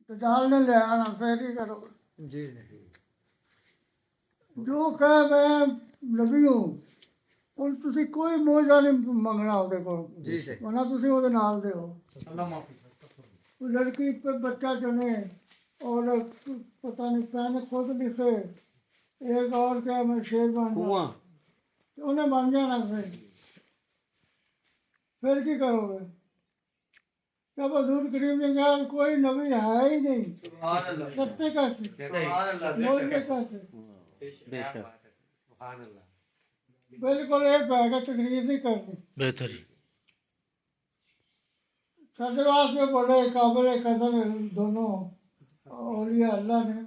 दजाल ने ले आना, फिर ही करोगे। जी जो कहे मैं नबी हूँ, ਹੁਣ ਤੁਸੀਂ ਕੋਈ ਮੌਜਾ ਨਹੀਂ ਮੰਗਣਾ ਉਹਦੇ ਕੋਲ जी सही ਵਰਨਾ ਤੁਸੀਂ ਉਹਦੇ ਨਾਲ ਦੇ ਹੋ। अल्लाह माफी वो लड़की पे बच्चा चुने और पता नहीं मैंने खुद लिखे एक और क्या मैं शेर बन जाऊं, तो उन्हें बन जाना फिर की करोगे। जब हजूर करीम ने कहा कोई नबी है ही नहीं, सत्य कैसे मौजे कैसे, बिल्कुल एक है कि तकरीर नहीं करनी। बेहतर साढ़े वास्ते बड़े काबिल कदर दोनों औलिया अल्लाह ने,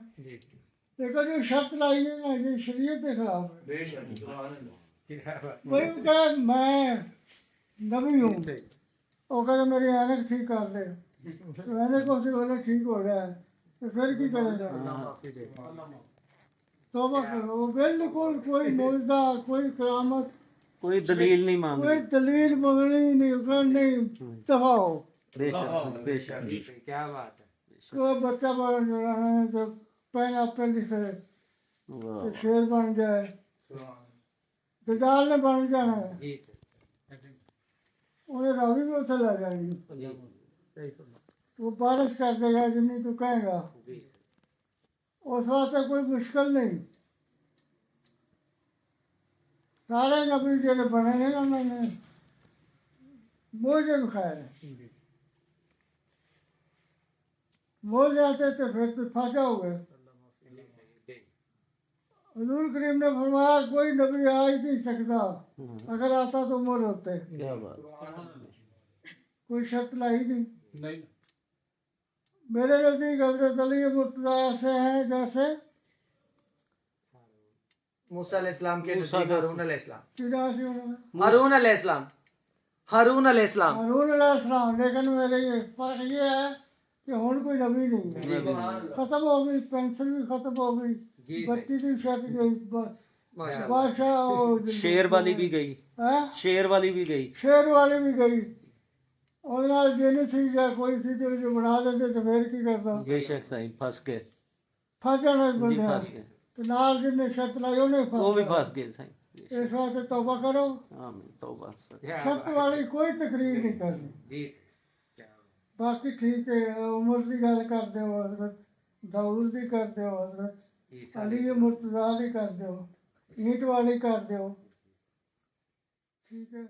लेकिन जो शर्त लाई है ना ये शरीयत के खिलाफ है। वही कहे मैं नबी हूँ, वो कहते मेरी ऐनक ठीक कर दे, ऐनक को से बोले ठीक हो गया है, तो फिर की करेगा। तौबा करो, बिल्कुल कोई मौजदा कोई करामत कोई दलील नहीं मांग कोई दलील मंगनी नहीं, दफा हो। बेशक बेशक क्या बात है कोई बच्चा बन रहा है तो पैन पे लिखे तो शेर बन जाए, दजाल ने बन जाना है, जी उन्हें रावी में उसे ला जाएगी, सही वो बारिश कर देगा जिन्नी तू कहेगा। जी उस वास्ते कोई मुश्किल नहीं, सारे नबी जो बने हैं ना उन्होंने मौजे दिखाए हैं। मौजे आते तो फिर तो फंस जाओगे। हुजूर करीम ने फरमाया कोई नबी आ ही नहीं सकता, अगर आता तो मोर होते, क्या बात कोई शर्त लाई नहीं। नहीं मेरे नजदीक हजरत अली मुर्तजा ऐसे हैं जैसे मूसा अलैहिस्सलाम के मूसा नजदीक हारून अलैहिस्सलाम चिड़ासी उन्होंने हारून अलैहिस्सलाम हारून अलैहिस्सलाम हारून अलैहिस्सलाम, लेकिन मेरे ये फर्क ये है कि हुन कोई नबी नहीं है, खत्म हो गई, पेंसिल भी खत्म हो गई, बत्ती भी छट गई, बादशाह और शेर वाली भी गई, हैं? शेर वाली भी गई। शेर वाली भी गई, ਉਹਦੇ ਨਾਲ ਜੇ ਨਹੀਂ ਸੀ ਜਾਂ ਕੋਈ ਸੀ ਤੇ ਜੋ ਬਣਾ ਦਿੰਦੇ ਤੇ ਫੇਰ ਕੀ ਕਰਦਾ, बेशक सही फंस गए ਫਸ ਜਾਣਾ जी, ਬੰਦੇ फंस गए ਤੇ ਨਾਲ ਜਿਹਨੇ ਸ਼ਰਤ ਲਾਈ ਉਹਨੇ वो भी ਫਸ फंस गए सही। ਇਸ ਵਾਸਤੇ ਤੌਬਾ ਕਰੋ, आमीन तौबा ਸ਼ਰਤ ਵਾਲੀ ਕੋਈ ਤਕਰੀਰ ਨਹੀਂ ਕਰਨੀ। जी ਬਾਕੀ ਠੀਕ ਹੈ, ਉਮਰ ਦੀ ਗੱਲ ਕਰਦੇ ਹੋ ਹਜ਼ਰਤ ਦਾਊਦ ਦੀ ਕਰਦੇ ਹੋ, ਹਜ਼ਰਤ ਅਲੀ ਮੁਰਤਜ਼ਾ ਦੀ ਕਰਦੇ ਹੋ, ਈਂਟ ਵਾਲੀ ਕਰਦੇ ਹੋ, ਠੀਕ ਹੈ।